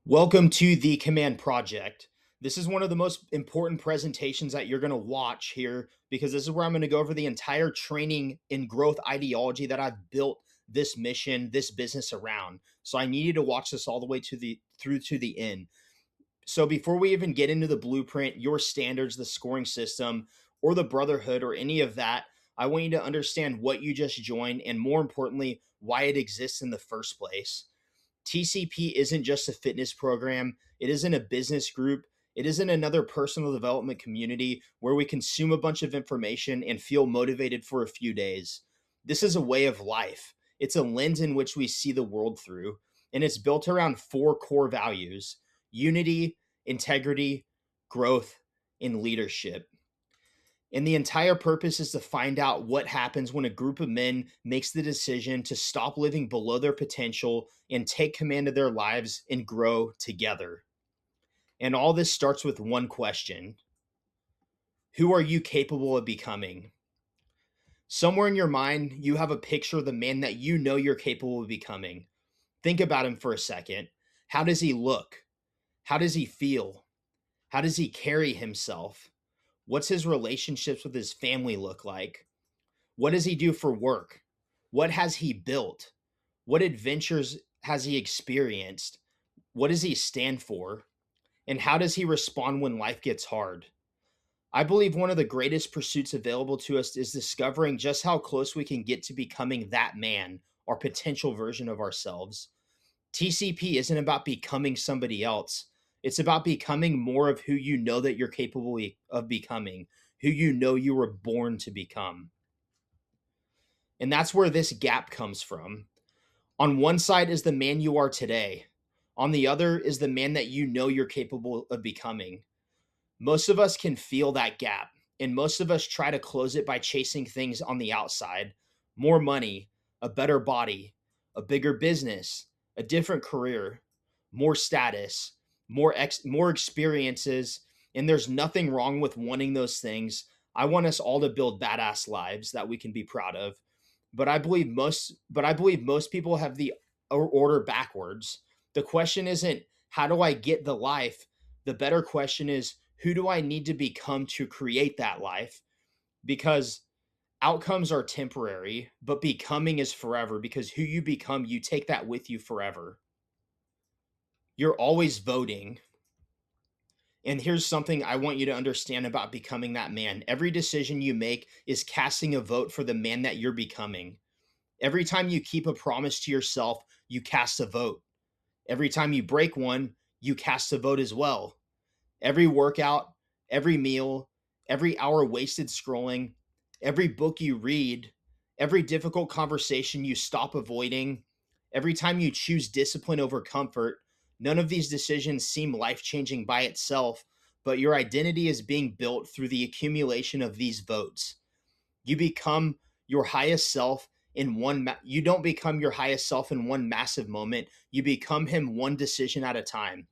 Welcome to the Command Project. This is one of the most important presentations that you're going to watch here because this is where I'm going to go over the entire training and growth ideology that I've built this mission, this business around. So I need you to watch this all the way to the through to the end. So before we even get into the blueprint, your standards, the scoring system, or the brotherhood or any of that, I want you to understand what you just joined and more importantly, why it exists in the first place. TCP isn't just a fitness program. It isn't a business group. It isn't another personal development community where we consume a bunch of information and feel motivated for a few days. This is a way of life. It's a lens in which we see the world through, and it's built around four core values: unity, integrity, growth, and leadership. And the entire purpose is to find out what happens when a group of men makes the decision to stop living below their potential and take command of their lives and grow together. And all this starts with one question: who are you capable of becoming? Somewhere in your mind, you have a picture of the man that you know you're capable of becoming. Think about him for a second. How does he look? How does he feel? How does he carry himself? What's his relationships with his family look like? What does he do for work? What has he built? What adventures has he experienced? What does he stand for? And how does he respond when life gets hard? I believe one of the greatest pursuits available to us is discovering just how close we can get to becoming that man, our potential version of ourselves. TCP isn't about becoming somebody else. It's about becoming more of who you know that you're capable of becoming, who you know you were born to become. And that's where this gap comes from. On one side is the man you are today. On the other is the man that you know you're capable of becoming. Most of us can feel that gap, and most of us try to close it by chasing things on the outside: more money, a better body, a bigger business, a different career, more status, more experiences. And there's nothing wrong with wanting those things. I want us all to build badass lives that we can be proud of. But I believe most people have the order backwards. The question isn't how do I get the life? The better question is who do I need to become to create that life? Because outcomes are temporary, but becoming is forever, because who you become, you take that with you forever. You're always voting. And here's something I want you to understand about becoming that man: every decision you make is casting a vote for the man that you're becoming. Every time you keep a promise to yourself, you cast a vote. Every time you break one, you cast a vote as well. Every workout, every meal, every hour wasted scrolling, every book you read, every difficult conversation you stop avoiding, every time you choose discipline over comfort, none of these decisions seem life changing by itself, but your identity is being built through the accumulation of these votes. You become your highest self in you don't become your highest self in one massive moment. You become him one decision at a time.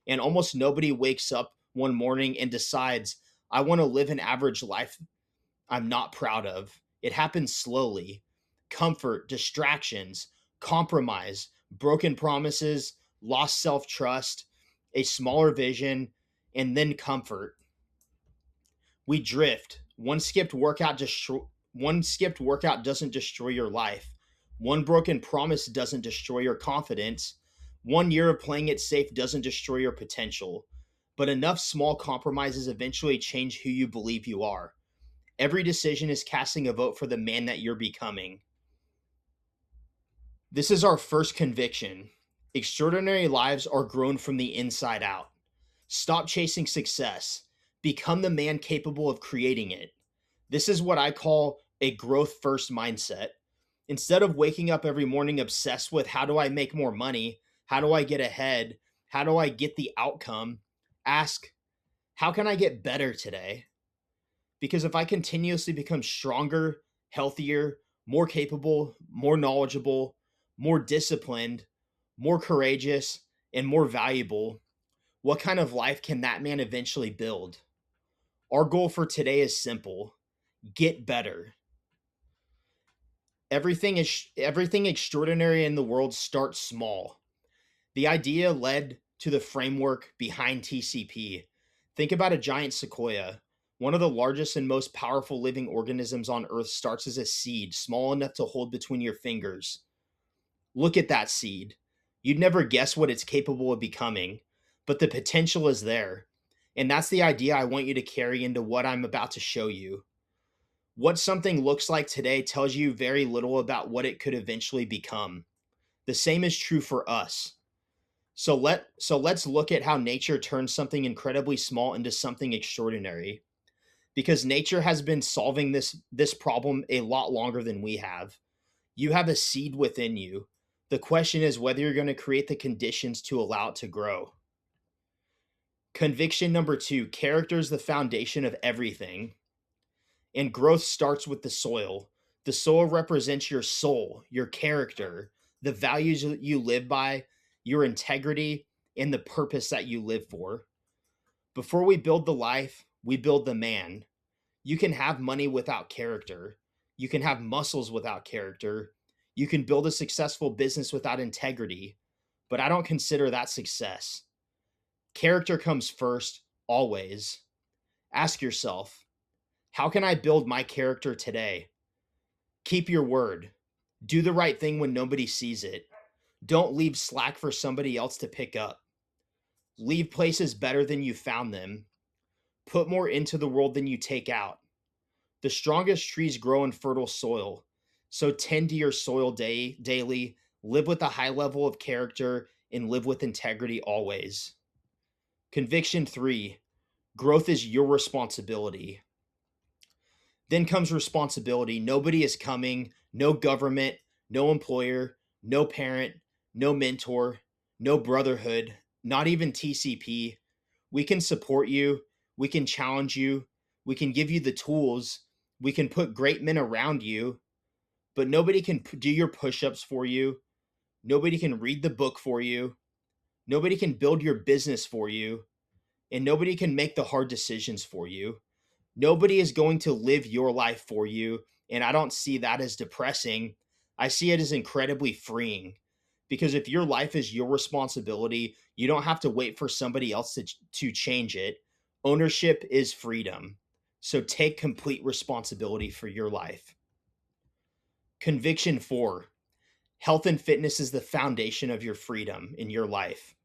And almost nobody wakes up one morning and decides, I want to live an average life I'm not proud of. It happens slowly. Comfort, distractions, compromise, broken promises, lost self trust, a smaller vision, and then comfort. We drift. One skipped workout doesn't destroy your life. One broken promise doesn't destroy your confidence. 1 year of playing it safe doesn't destroy your potential. But enough small compromises eventually change who you believe you are. Every decision is casting a vote for the man that you're becoming. This is our first conviction. Extraordinary lives are grown from the inside out. Stop chasing success. Become the man capable of creating it. This is what I call a growth first mindset. Instead of waking up every morning obsessed with how do I make more money? How do I get ahead? How do I get the outcome? Ask, how can I get better today? Because if I continuously become stronger, healthier, more capable, more knowledgeable, more disciplined, more courageous, and more valuable, what kind of life can that man eventually build? Our goal for today is simple: get better. Everything extraordinary in the world starts small. The idea led to the framework behind TCP. Think about a giant sequoia. One of the largest and most powerful living organisms on Earth starts as a seed, small enough to hold between your fingers. Look at that seed. You'd never guess what it's capable of becoming, but the potential is there. And that's the idea I want you to carry into what I'm about to show you. What something looks like today tells you very little about what it could eventually become. The same is true for us. So let's look at how nature turns something incredibly small into something extraordinary. Because nature has been solving this problem a lot longer than we have. You have a seed within you. The question is whether you're going to create the conditions to allow it to grow. Conviction number 2, character is the foundation of everything. And growth starts with the soil. The soil represents your soul, your character, the values that you live by, your integrity, and the purpose that you live for. Before we build the life, we build the man. You can have money without character. You can have muscles without character. You can build a successful business without integrity. But I don't consider that success. Character comes first, always. Ask yourself, how can I build my character today? Keep your word. Do the right thing when nobody sees it. Don't leave slack for somebody else to pick up. Leave places better than you found them. Put more into the world than you take out. The strongest trees grow in fertile soil. So tend to your soil daily, live with a high level of character, and live with integrity always. Conviction 3, growth is your responsibility. Then comes responsibility. Nobody is coming, no government, no employer, no parent, no mentor, no brotherhood, not even TCP. We can support you, we can challenge you, we can give you the tools, we can put great men around you, but nobody can do your push ups for you. Nobody can read the book for you. Nobody can build your business for you. And nobody can make the hard decisions for you. Nobody is going to live your life for you. And I don't see that as depressing. I see it as incredibly freeing. Because if your life is your responsibility, you don't have to wait for somebody else to change it. Ownership is freedom. So take complete responsibility for your life. Conviction 4, health and fitness is the foundation of your freedom in your life.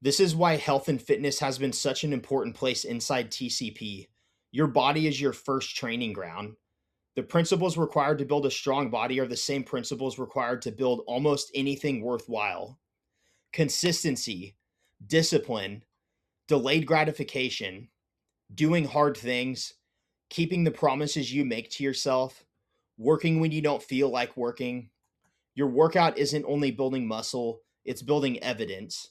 This is why health and fitness has been such an important place inside TCP. Your body is your first training ground. The principles required to build a strong body are the same principles required to build almost anything worthwhile. Consistency, discipline, delayed gratification, doing hard things, keeping the promises you make to yourself, working when you don't feel like working. Your workout isn't only building muscle, it's building evidence.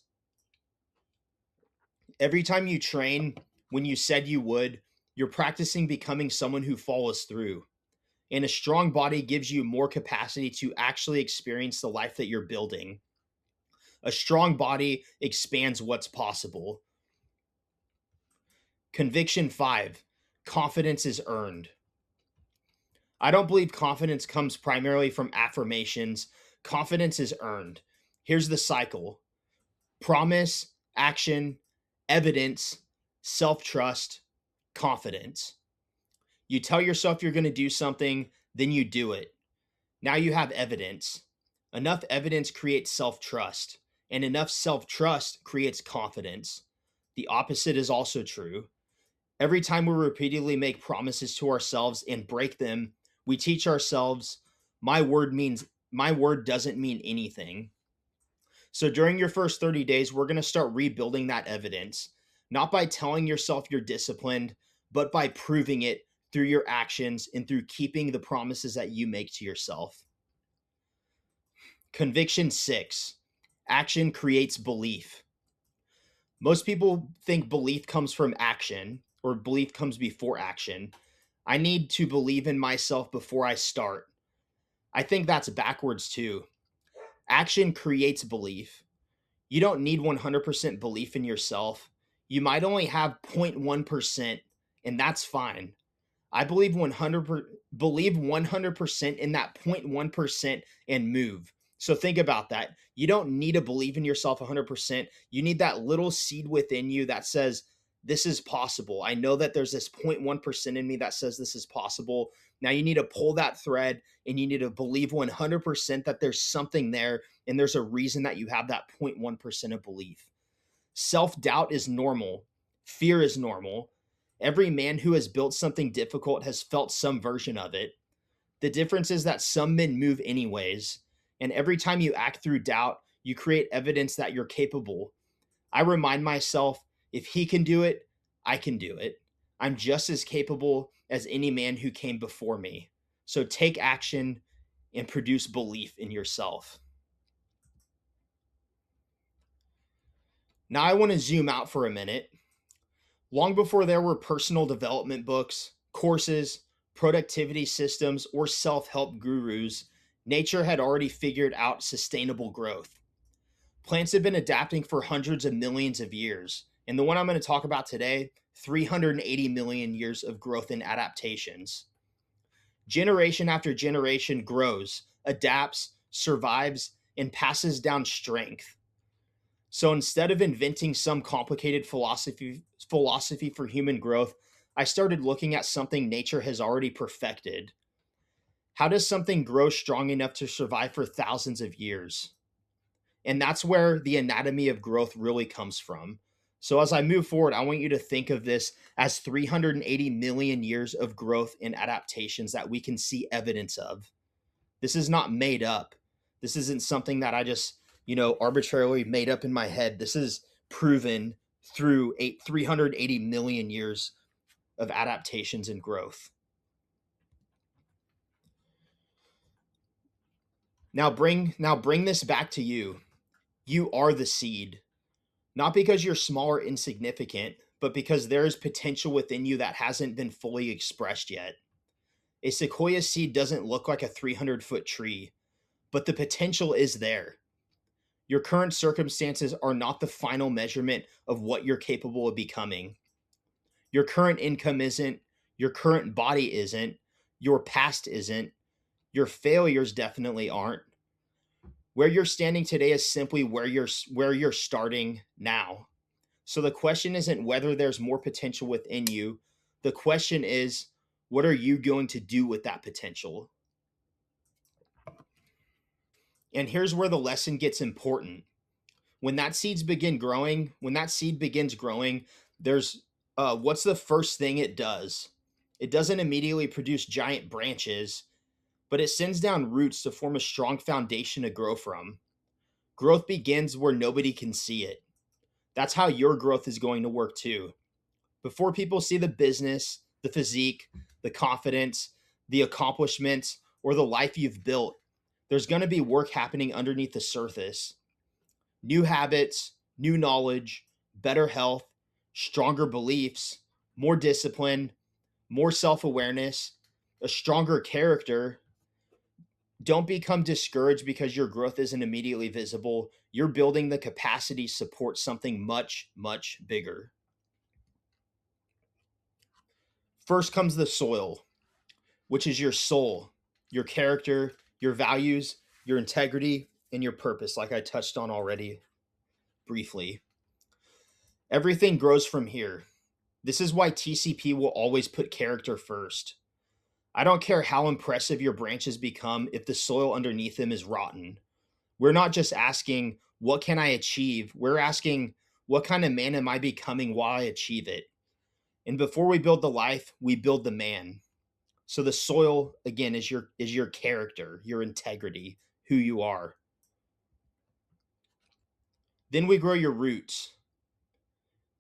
Every time you train when you said you would, you're practicing becoming someone who follows through. And a strong body gives you more capacity to actually experience the life that you're building. A strong body expands what's possible. Conviction 5, confidence is earned. I don't believe confidence comes primarily from affirmations. Confidence is earned. Here's the cycle: promise, action, evidence, self trust, confidence. You tell yourself you're going to do something, then you do it. Now you have evidence. Enough evidence creates self trust, and enough self trust creates confidence. The opposite is also true. Every time we repeatedly make promises to ourselves and break them, we teach ourselves my word doesn't mean anything. So during your first 30 days, we're going to start rebuilding that evidence, not by telling yourself you're disciplined, but by proving it through your actions and through keeping the promises that you make to yourself. Conviction 6, action creates belief. Most people think belief comes from action or belief comes before action. I need to believe in myself before I start. I think that's backwards too. Action creates belief. You don't need 100% belief in yourself. You might only have 0.1%, and that's fine. I believe 100% in that 0.1% and move. So think about that. You don't need to believe in yourself 100%. You need that little seed within you that says, this is possible. I know that there's this 0.1% in me that says this is possible. Now you need to pull that thread and you need to believe 100% that there's something there and there's a reason that you have that 0.1% of belief. Self doubt is normal, fear is normal. Every man who has built something difficult has felt some version of it. The difference is that some men move anyways. And every time you act through doubt, you create evidence that you're capable. I remind myself, if he can do it, I can do it. I'm just as capable as any man who came before me. So take action and produce belief in yourself. Now I want to zoom out for a minute. Long before there were personal development books, courses, productivity systems, or self help gurus, nature had already figured out sustainable growth. Plants have been adapting for hundreds of millions of years. And the one I'm going to talk about today, 380 million years of growth and adaptations. Generation after generation grows, adapts, survives, and passes down strength. So instead of inventing some complicated philosophy for human growth, I started looking at something nature has already perfected. How does something grow strong enough to survive for thousands of years? And that's where the anatomy of growth really comes from. So as I move forward, I want you to think of this as 380 million years of growth and adaptations that we can see evidence of. This is not made up. This isn't something that I just, arbitrarily made up in my head. This is proven through 380 million years of adaptations and growth. Now bring this back to you. You are the seed. Not because you're small or insignificant, but because there is potential within you that hasn't been fully expressed yet. A sequoia seed doesn't look like a 300-foot tree, but the potential is there. Your current circumstances are not the final measurement of what you're capable of becoming. Your current income isn't, your current body isn't, your past isn't, your failures definitely aren't. Where you're standing today is simply where you're starting now. So the question isn't whether there's more potential within you. The question is, what are you going to do with that potential? And here's where the lesson gets important. When that seed begins growing, there's what's the first thing it does? It doesn't immediately produce giant branches, but it sends down roots to form a strong foundation to grow from. Growth begins where nobody can see it. That's how your growth is going to work too. Before people see the business, the physique, the confidence, the accomplishments, or the life you've built, there's going to be work happening underneath the surface. New habits, new knowledge, better health, stronger beliefs, more discipline, more self awareness, a stronger character. Don't become discouraged because your growth isn't immediately visible. You're building the capacity to support something much, much bigger. First comes the soil, which is your soul, your character, your values, your integrity, and your purpose, like I touched on already briefly. Everything grows from here. This is why TCP will always put character first. I don't care how impressive your branches become if the soil underneath them is rotten. We're not just asking, what can I achieve? We're asking, what kind of man am I becoming while I achieve it? And before we build the life, we build the man. So the soil again is your character, your integrity, who you are. Then we grow your roots.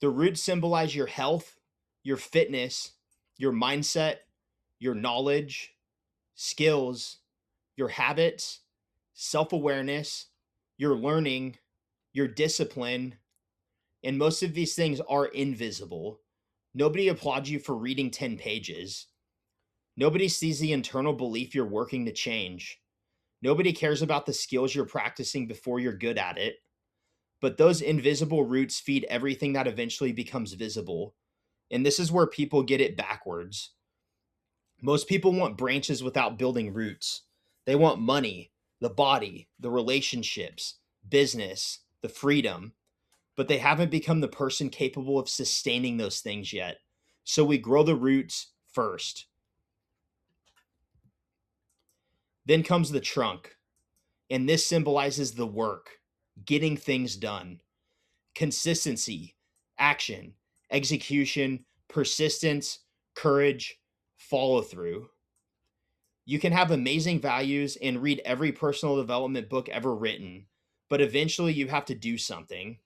The roots symbolize your health, your fitness, your mindset, your knowledge, skills, your habits, self-awareness, your learning, your discipline, and most of these things are invisible. Nobody applauds you for reading 10 pages. Nobody sees the internal belief you're working to change. Nobody cares about the skills you're practicing before you're good at it. But those invisible roots feed everything that eventually becomes visible. And this is where people get it backwards. Most people want branches without building roots. They want money. the body, the relationships, business, the freedom, but they haven't become the person capable of sustaining those things yet. So we grow the roots first. Then comes the trunk, and this symbolizes the work, getting things done, consistency, action, execution, persistence, courage, follow through. You can have amazing values and read every personal development book ever written, but eventually you have to do something.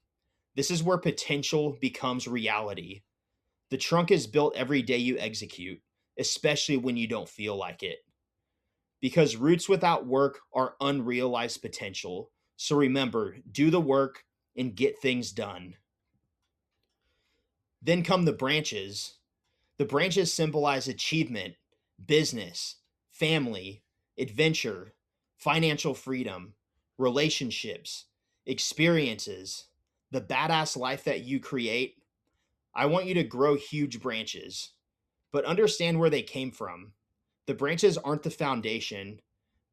This is where potential becomes reality. The trunk is built every day you execute, especially when you don't feel like it. Because roots without work are unrealized potential. So remember, do the work and get things done. Then come the branches. The branches symbolize achievement, business, family, adventure, financial freedom, relationships, experiences, the badass life that you create. I want you to grow huge branches, but understand where they came from. The branches aren't the foundation,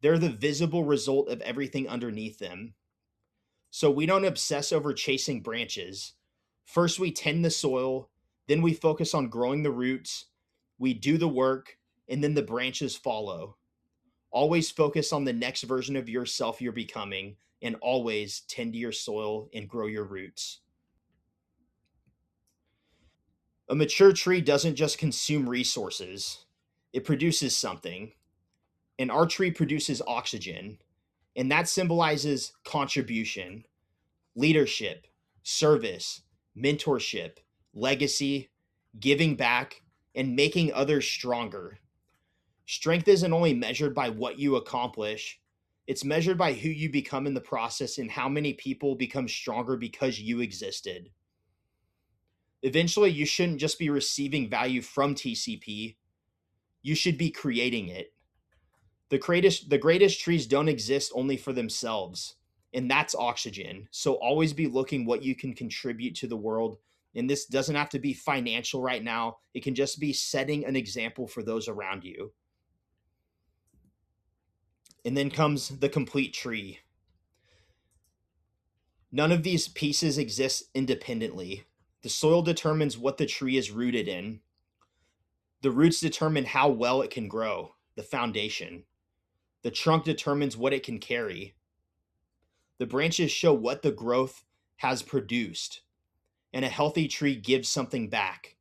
they're the visible result of everything underneath them. So we don't obsess over chasing branches. First, we tend the soil, then we focus on growing the roots, we do the work, and then the branches follow. Always focus on the next version of yourself you're becoming, and always tend to your soil and grow your roots. A mature tree doesn't just consume resources, it produces something. And our tree produces oxygen, and that symbolizes contribution, leadership, service, mentorship, legacy, giving back, and making others stronger. Strength isn't only measured by what you accomplish, it's measured by who you become in the process and how many people become stronger because you existed. Eventually, you shouldn't just be receiving value from TCP, you should be creating it. The greatest trees don't exist only for themselves, and that's oxygen. So always be looking what you can contribute to the world. And this doesn't have to be financial right now. It can just be setting an example for those around you. And then comes the complete tree. None of these pieces exist independently. The soil determines what the tree is rooted in. The roots determine how well it can grow, the foundation. The trunk determines what it can carry. The branches show what the growth has produced, and a healthy tree gives something back.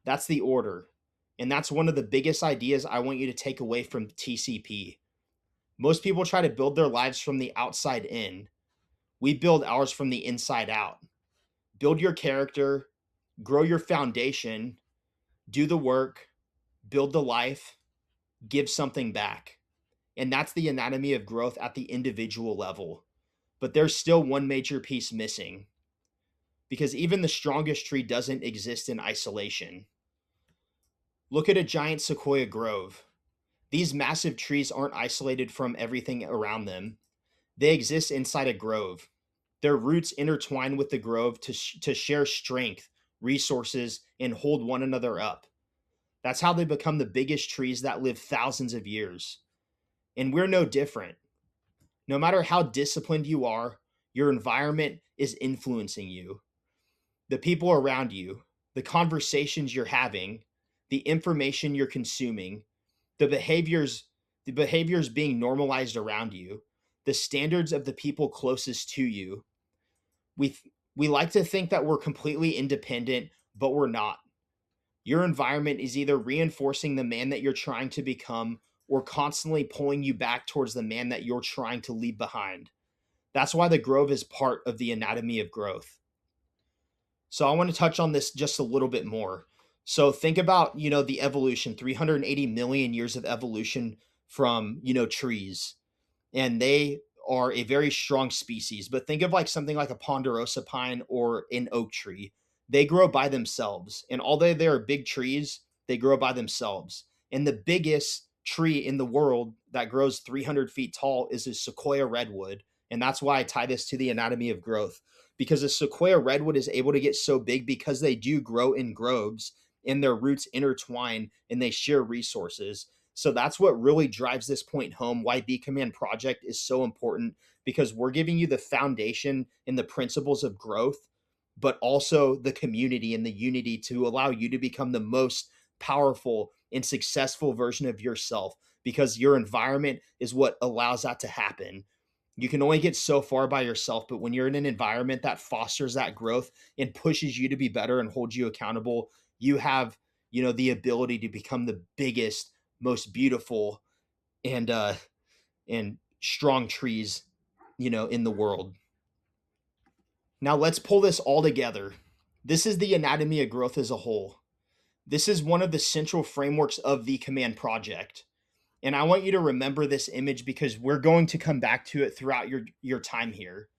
That's the order. And that's one of the biggest ideas I want you to take away from TCP. Most people try to build their lives from the outside in. We build ours from the inside out. Build your character, grow your foundation, do the work, build the life, give something back. And that's the anatomy of growth at the individual level. But there's still one major piece missing because even the strongest tree doesn't exist in isolation. Look at a giant sequoia grove. These massive trees aren't isolated from everything around them, they exist inside a grove. Their roots intertwine with the grove to share strength, resources, and hold one another up. That's how they become the biggest trees that live thousands of years. And we're no different. No matter how disciplined you are, your environment is influencing you. The people around you, the conversations you're having, the information you're consuming, the behaviors the behaviors being normalized around you, the standards of the people closest to you. We like to think that we're completely independent, but we're not. Your environment is either reinforcing the man that you're trying to become or constantly pulling you back towards the man that you're trying to leave behind. That's why the grove is part of the anatomy of growth. So I want to touch on this just a little bit more. So think about, the evolution, 380 million years of evolution from, trees. And they are a very strong species. But think of like something like a ponderosa pine or an oak tree. They grow by themselves. And although they are big trees, they grow by themselves. And the biggest tree in the world that grows 300 feet tall is a sequoia redwood. And that's why I tie this to the anatomy of growth, because a sequoia redwood is able to get so big because they do grow in groves and their roots intertwine and they share resources. So that's what really drives this point home, why B Command Project is so important, because we're giving you the foundation and the principles of growth, but also the community and the unity to allow you to become the most powerful and successful version of yourself, because your environment is what allows that to happen. You can only get so far by yourself, but when you're in an environment that fosters that growth and pushes you to be better and holds you accountable, you have, the ability to become the biggest, most beautiful, and strong trees, in the world. Now let's pull this all together. This is the anatomy of growth as a whole. This is one of the central frameworks of the Command Project. And I want you to remember this image because we're going to come back to it throughout your time here.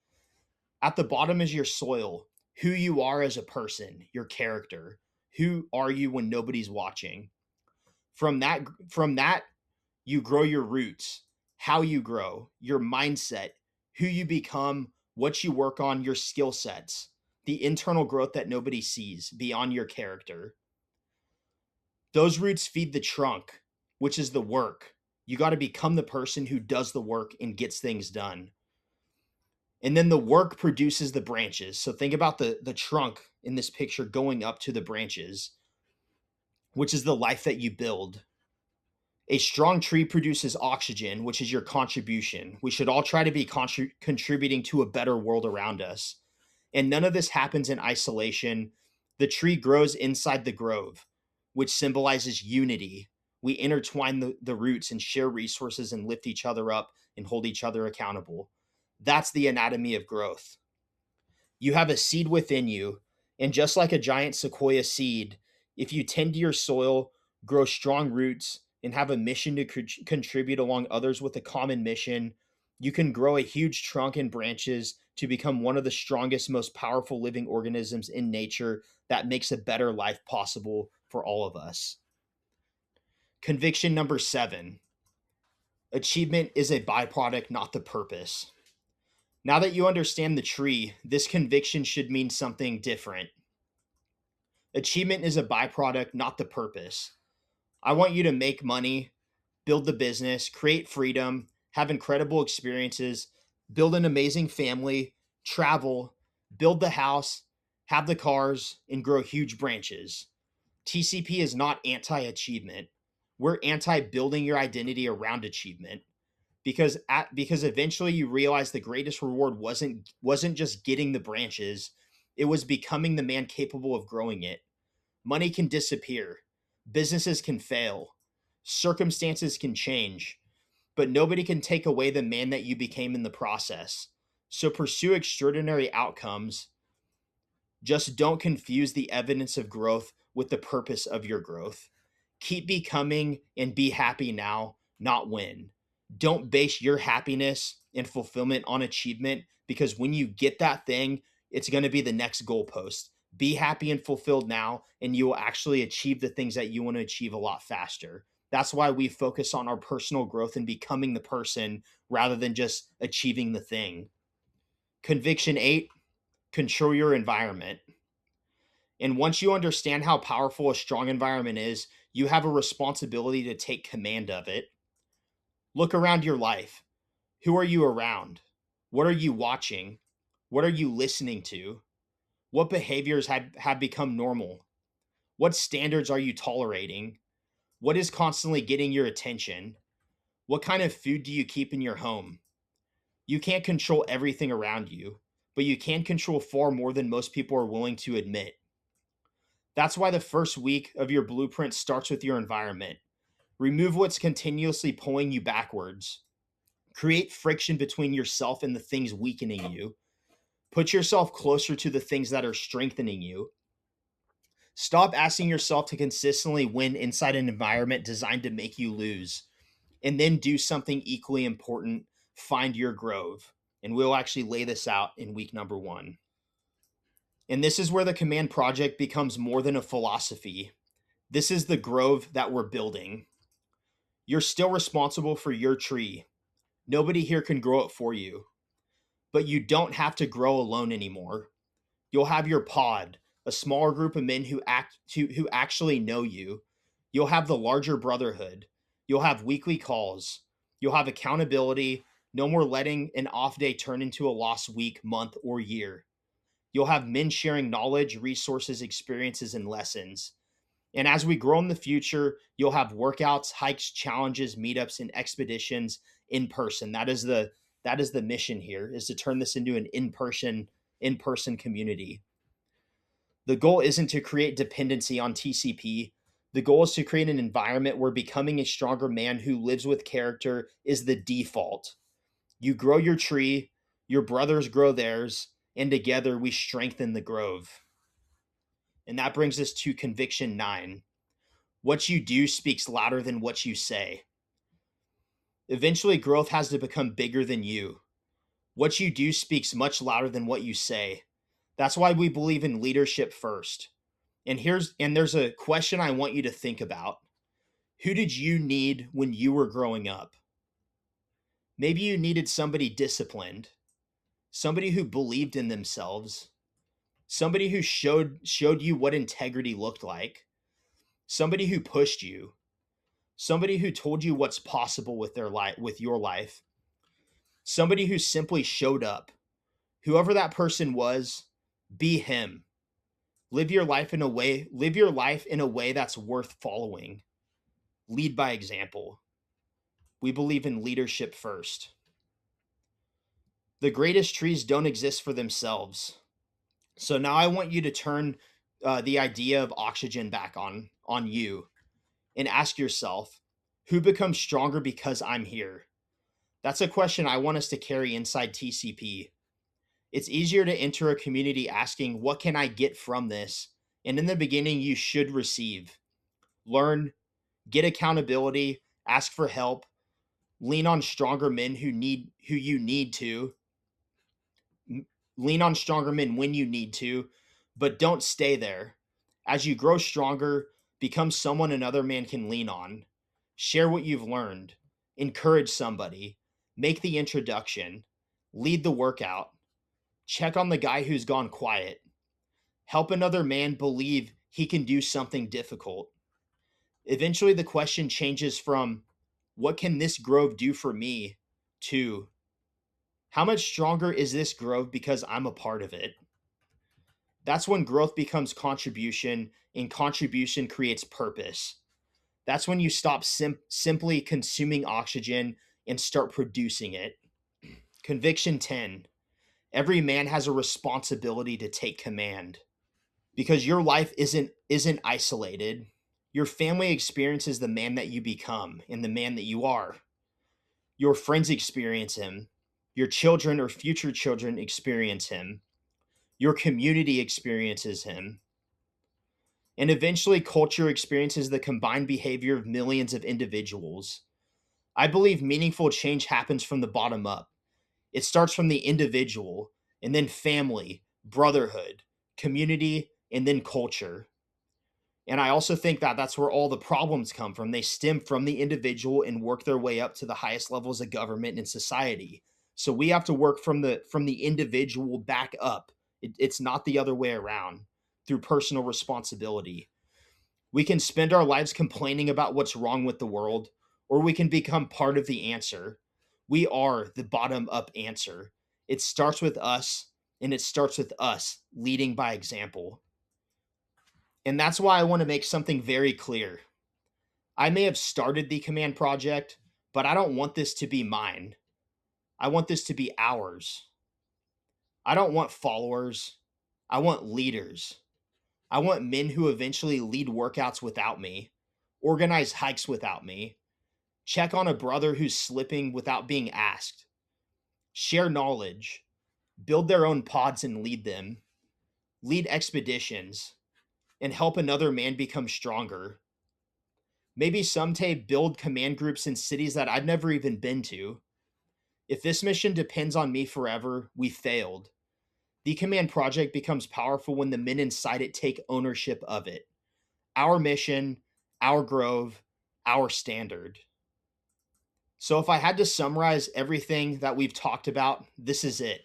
At the bottom is your soil, who you are as a person, your character. Who are you when nobody's watching? From that you grow your roots, how you grow, your mindset, who you become, what you work on, your skill sets, the internal growth that nobody sees beyond your character. Those roots feed the trunk, which is the work. You got to become the person who does the work and gets things done. And then the work produces the branches. So think about the trunk in this picture going up to the branches, which is the life that you build. A strong tree produces oxygen, which is your contribution. We should all try to be contributing to a better world around us. And none of this happens in isolation. The tree grows inside the grove, which symbolizes unity. We intertwine the roots and share resources and lift each other up and hold each other accountable. That's the anatomy of growth. You have a seed within you, and just like a giant sequoia seed, if you tend to your soil, grow strong roots, and have a mission to contribute along others with a common mission, you can grow a huge trunk and branches to become one of the strongest, most powerful living organisms in nature that makes a better life possible for all of us. Conviction number 7: achievement is a byproduct, not the purpose. Now that you understand the tree, this conviction should mean something different. Achievement is a byproduct, not the purpose. I want you to make money, build the business, create freedom, have incredible experiences, build an amazing family, travel, build the house, have the cars, and grow huge branches. TCP is not anti achievement. We're anti building your identity around achievement, because eventually you realize the greatest reward wasn't just getting the branches, it was becoming the man capable of growing it. Money can disappear, businesses can fail, circumstances can change, but nobody can take away the man that you became in the process. So pursue extraordinary outcomes. Just don't confuse the evidence of growth with the purpose of your growth. Keep becoming and be happy now, not when. Don't base your happiness and fulfillment on achievement, because when you get that thing, it's going to be the next goalpost. Be happy and fulfilled now, and you will actually achieve the things that you want to achieve a lot faster. That's why we focus on our personal growth and becoming the person rather than just achieving the thing. Conviction 8: control your environment. And once you understand how powerful a strong environment is, you have a responsibility to take command of it. Look around your life. Who are you around? What are you watching? What are you listening to? What behaviors have become normal? What standards are you tolerating? What is constantly getting your attention? What kind of food do you keep in your home? You can't control everything around you, but you can control far more than most people are willing to admit. That's why the first week of your blueprint starts with your environment. Remove what's continuously pulling you backwards. Create friction between yourself and the things weakening you. Put yourself closer to the things that are strengthening you. Stop asking yourself to consistently win inside an environment designed to make you lose. And then do something equally important: find your grove. And we'll actually lay this out in week number 1. And this is where the Command Project becomes more than a philosophy. This is the grove that we're building. You're still responsible for your tree. Nobody here can grow it for you. But you don't have to grow alone anymore. You'll have your pod, a smaller group of men who actually know you. You'll have the larger brotherhood. You'll have weekly calls. You'll have accountability. No more letting an off day turn into a lost week, month, or year. You'll have men sharing knowledge, resources, experiences, and lessons. And as we grow in the future, you'll have workouts, hikes, challenges, meetups, and expeditions in person. That is the mission here, is to turn this into an in person community. The goal isn't to create dependency on TCP. The goal is to create an environment where becoming a stronger man who lives with character is the default. You grow your tree, your brothers grow theirs, and together we strengthen the grove. And that brings us to conviction 9. What you do speaks louder than what you say. Eventually, growth has to become bigger than you. What you do speaks much louder than what you say. That's why we believe in leadership first. And there's a question I want you to think about. Who did you need when you were growing up? Maybe you needed somebody disciplined, somebody who believed in themselves, somebody who showed you what integrity looked like, somebody who pushed you, somebody who told you what's possible with their life, with your life, somebody who simply showed up. Whoever that person was, be him. Live your life in a way that's worth following. Lead by example. We believe in leadership first. The greatest trees don't exist for themselves. So now I want you to turn the idea of oxygen back on you and ask yourself, who becomes stronger because I'm here? That's a question I want us to carry inside TCP. It's easier to enter a community asking, what can I get from this? And in the beginning, you should receive. Learn, get accountability, ask for help, lean on stronger men who you need to, lean on stronger men when you need to, but don't stay there. As you grow stronger, become someone another man can lean on. Share what you've learned. Encourage somebody. Make the introduction. Lead the workout. Check on the guy who's gone quiet. Help another man believe he can do something difficult. Eventually, the question changes from, what can this grove do for me, to, how much stronger is this grove because I'm a part of it? That's when growth becomes contribution, and contribution creates purpose. That's when you stop simply consuming oxygen and start producing it. Conviction 10. Every man has a responsibility to take command, because your life isn't isolated. Your family experiences the man that you become and the man that you are. Your friends experience him. Your children or future children experience him. Your community experiences him. And eventually, culture experiences the combined behavior of millions of individuals. I believe meaningful change happens from the bottom up. It starts from the individual, and then family, brotherhood, community, and then culture. And I also think that that's where all the problems come from. They stem from the individual and work their way up to the highest levels of government and society. So we have to work from the individual back up. It's not the other way around, through personal responsibility. We can spend our lives complaining about what's wrong with the world, or we can become part of the answer. We are the bottom up answer. It starts with us, and it starts with us leading by example. And that's why I want to make something very clear. I may have started the command project, but I don't want this to be mine. I want this to be ours. I don't want followers. I want leaders. I want men who eventually lead workouts without me, organize hikes without me, check on a brother who's slipping without being asked, share knowledge, build their own pods and lead them, lead expeditions, and help another man become stronger. Maybe someday build command groups in cities that I've never even been to. If this mission depends on me forever, we failed. The command project becomes powerful when the men inside it take ownership of it. Our mission, our grove, our standard. So if I had to summarize everything that we've talked about, this is it.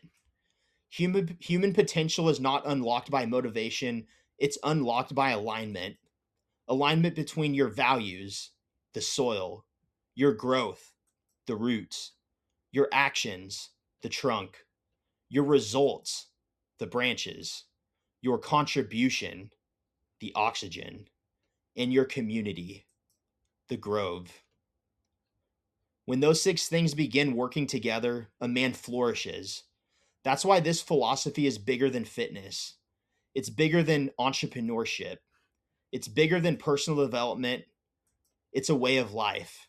Human potential is not unlocked by motivation, it's unlocked by alignment. Alignment between your values, the soil, your growth, the roots, your actions, the trunk, your results, the branches, your contribution, the oxygen, and your community, the grove. When those six things begin working together, a man flourishes. That's why this philosophy is bigger than fitness. It's bigger than entrepreneurship. It's bigger than personal development. It's a way of life.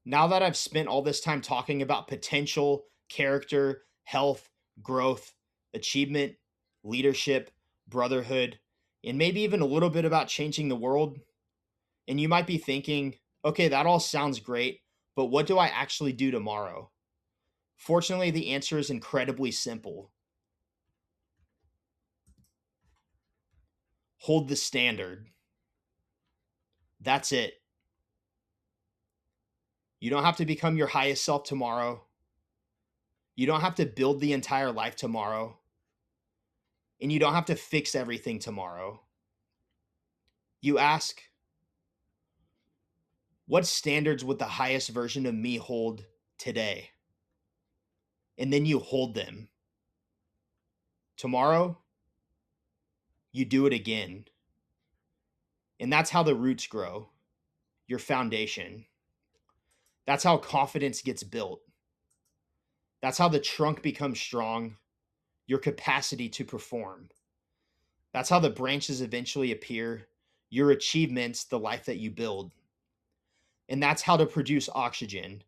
Now that I've spent all this time talking about potential, character, health, growth, achievement, leadership, brotherhood, and maybe even a little bit about changing the world, and you might be thinking, okay, that all sounds great, but what do I actually do tomorrow? Fortunately, the answer is incredibly simple. Hold the standard. That's it. You don't have to become your highest self tomorrow. You don't have to build the entire life tomorrow. And you don't have to fix everything tomorrow. You ask, what standards would the highest version of me hold today? And then you hold them. Tomorrow, you do it again. And that's how the roots grow, your foundation. That's how confidence gets built. That's how the trunk becomes strong, your capacity to perform. That's how the branches eventually appear, your achievements, the life that you build. And that's how to produce oxygen,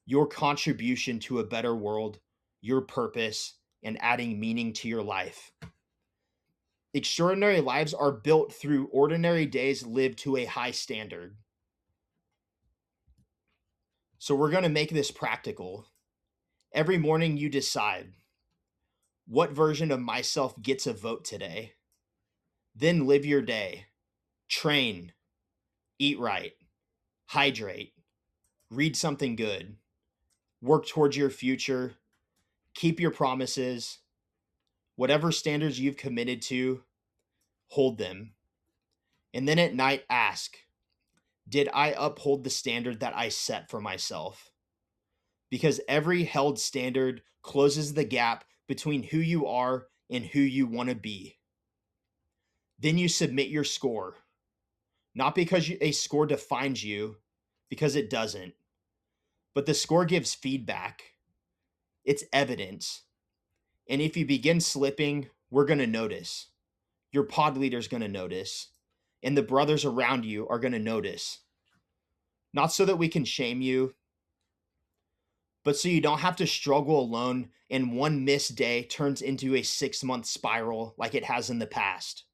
your contribution to a better world, your purpose, and adding meaning to your life. Extraordinary lives are built through ordinary days lived to a high standard. So we're going to make this practical. Every morning you decide, what version of myself gets a vote today? Then live your day. Train, eat right, hydrate, read something good, work towards your future, keep your promises, whatever standards you've committed to, hold them. And then at night, ask, did I uphold the standard that I set for myself? Because every held standard closes the gap between who you are and who you want to be. Then you submit your score, not because a score defines you, because it doesn't, but the score gives feedback. It's evidence. And if you begin slipping, we're going to notice. Your pod leader's going to notice. And the brothers around you are going to notice. Not so that we can shame you, but so you don't have to struggle alone and one missed day turns into a 6-month spiral like it has in the past.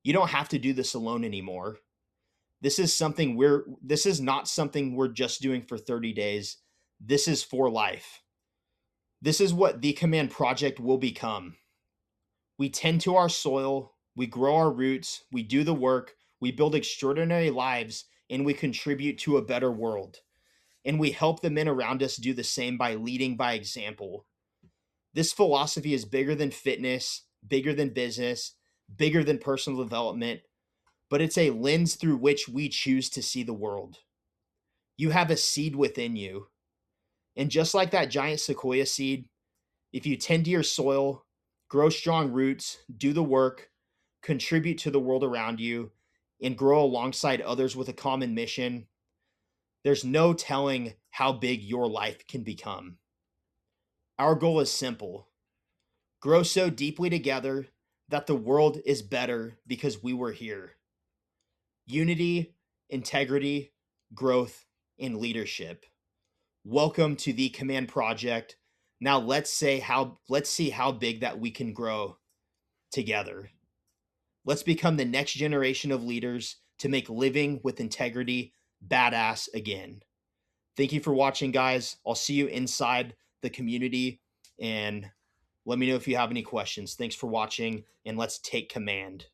You don't have to do this alone anymore. This is not something we're just doing for 30 days. This is for life. This is what the Command Project will become. We tend to our soil, we grow our roots, we do the work, we build extraordinary lives, and we contribute to a better world. And we help the men around us do the same by leading by example. This philosophy is bigger than fitness, bigger than business, bigger than personal development, but it's a lens through which we choose to see the world. You have a seed within you. And just like that giant sequoia seed, if you tend to your soil, grow strong roots, do the work, contribute to the world around you, and grow alongside others with a common mission, there's no telling how big your life can become. Our goal is simple: grow so deeply together that the world is better because we were here. Unity, integrity, growth, and leadership. Welcome to the Command Project. Now let's see how big that we can grow together. Let's become the next generation of leaders to make living with integrity badass again. Thank you for watching, guys. I'll see you inside the community, and let me know if you have any questions. Thanks for watching, and let's take command.